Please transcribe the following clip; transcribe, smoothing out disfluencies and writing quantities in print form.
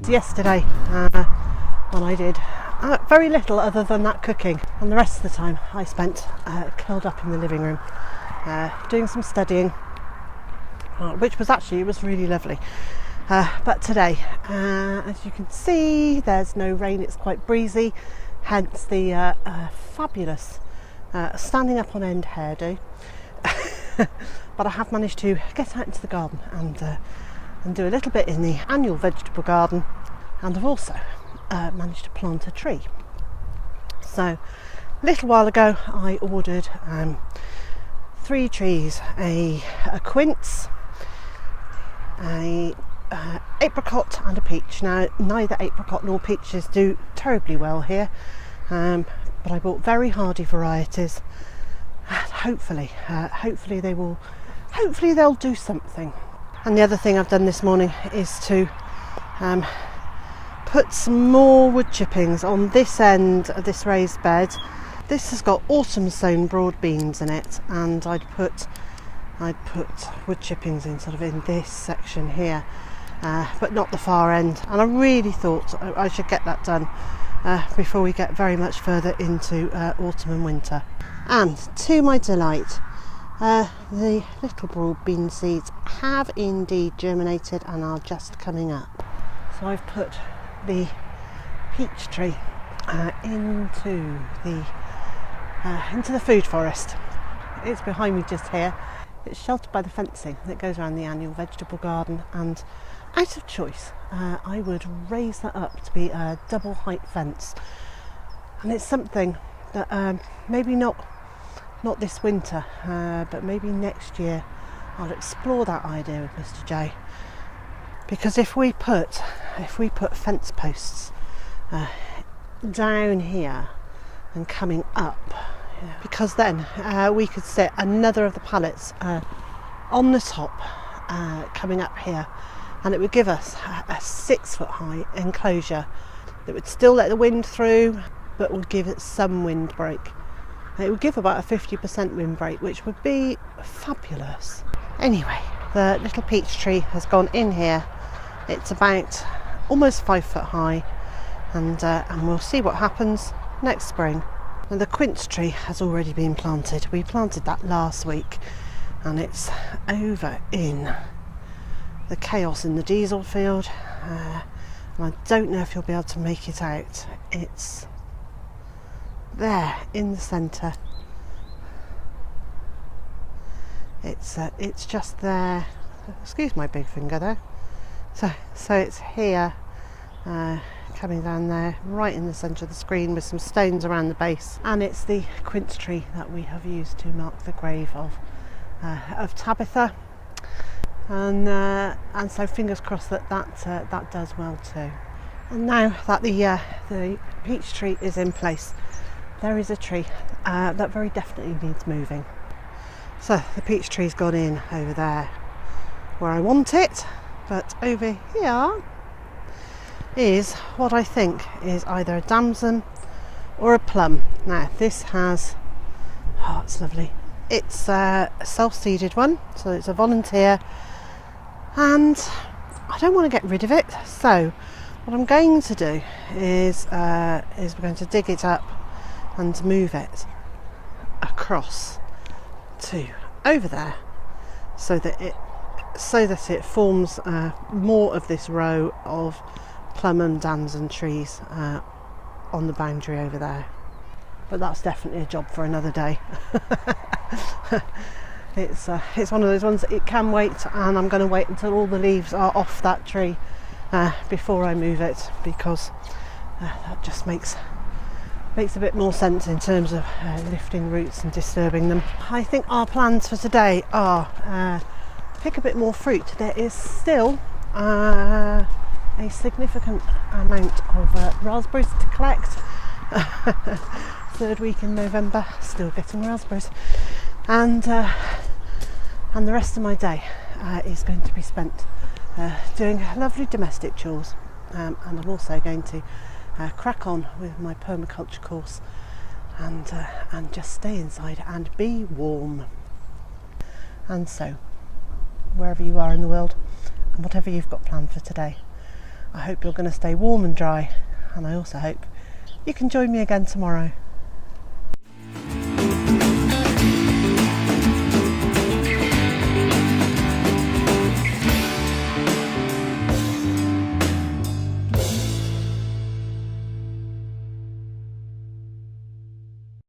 was yesterday when I did very little other than that cooking, and the rest of the time I spent curled up in the living room doing some studying, which was actually, it was really lovely. But today, as you can see, there's no rain, it's quite breezy, hence the fabulous standing up on end hairdo. But I have managed to get out into the garden and do a little bit in the annual vegetable garden, and I've also managed to plant a tree. So a little while ago I ordered 3 trees, a quince, a apricot and a peach. Now neither apricot nor peaches do terribly well here, but I bought very hardy varieties, and hopefully they'll do something. And the other thing I've done this morning is to put some more wood chippings on this end of this raised bed. This has got autumn sown broad beans in it, and I'd put wood chippings in sort of in this section here, but not the far end. And I really thought I should get that done before we get very much further into autumn and winter. And to my delight, the little broad bean seeds have indeed germinated and are just coming up. So I've put the peach tree into the food forest. It's behind me just here. It's sheltered by the fencing that goes around the annual vegetable garden, and out of choice I would raise that up to be a double height fence. And it's something that maybe not this winter, but maybe next year I'll explore that idea with Mr. J. Because if we put fence posts down here and coming up, because then we could sit another of the pallets on the top coming up here, and it would give us a 6 foot high enclosure that would still let the wind through, but would give it some wind break. It would give about a 50% wind break, which would be fabulous. Anyway, the little peach tree has gone in here. It's about almost 5 foot high, and we'll see what happens next spring. Now, the quince tree has already been planted. We planted that last week, and it's over in the chaos in the diesel field, and I don't know if you'll be able to make it out. It's there in the centre. It's just there. Excuse my big finger there. So it's here, coming down there, right in the centre of the screen, with some stones around the base. And it's the quince tree that we have used to mark the grave of Tabitha. And so fingers crossed that does well too. And now that the peach tree is in place, there is a tree that very definitely needs moving. So the peach tree's gone in over there where I want it, but over here is what I think is either a damson or a plum. Now this has, oh, it's lovely. It's a self-seeded one, so it's a volunteer, and I don't want to get rid of it. So what I'm going to do is we're going to dig it up and move it across to over there, so that it forms more of this row of plum and damson trees on the boundary over there. But that's definitely a job for another day. It's one of those ones that it can wait, and I'm going to wait until all the leaves are off that tree before I move it, because that just makes a bit more sense in terms of lifting roots and disturbing them. I think our plans for today are pick a bit more fruit. There is still a significant amount of raspberries to collect. Third week in November, still getting raspberries, and the rest of my day is going to be spent doing lovely domestic chores, and I'm also going to crack on with my permaculture course and just stay inside and be warm. And so, wherever you are in the world and whatever you've got planned for today, I hope you're going to stay warm and dry, and I also hope you can join me again tomorrow.